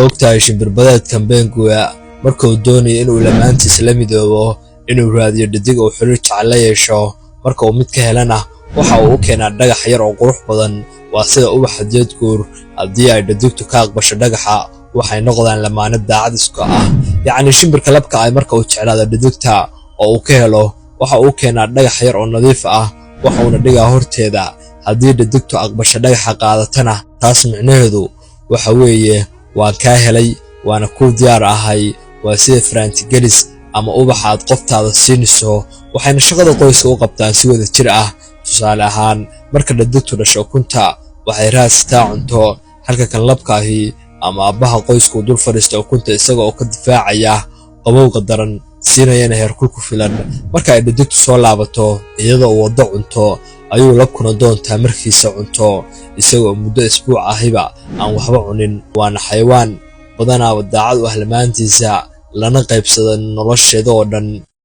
ogtahay shimbirbadeedkan beenguya markuu doonayo inuu lamaantiisa la midoobo inuu raadiyo dhadig oo xiriir jacayl la yeesho marka uu mid ka helana waxa uu u keenaa dhagax yar oo qurux badan waa sida ubaxa jeedguur haddii ay dhadigtu ka aqbasho dhagaxa waxay noqdaan lamaane daacad isku ah yacni shimbirka labka ay marka uu jeclaado dhadigta oo uu ka helo waxa uu keenaa dhagax yar oo nadiif ah waxuuna dhigaa horteeda haddii dhadigtu aqbasho dhagaxa qaadatana taas micnaheedu waxa weeye waan kaa helay waana ku diyaar ahay waa sida farantigelis ama ubaxa aad qoftaada siinayso waxayna shaqada qoyska u qabtaan si wada jir ah tusaale ahaan marka dhadigtu dhasho ukunta waxay raadsataa cunto halka kan labkaahi ama aabbaha qoysku dul fadhiista ukunta isaga oo ka difaacaya qabowga daran siinayana heerkul ku filan marka ay dhadigtu soo laabato iyadoo uu wado cunto ayuu labkuna doontaa markiisa cunto isagoo muddo isbuuc ahiba aan waxba cunin waana xayawaan badanaa daacad u ah lamaantiisa lana qaybsada nolosheeda oo dhan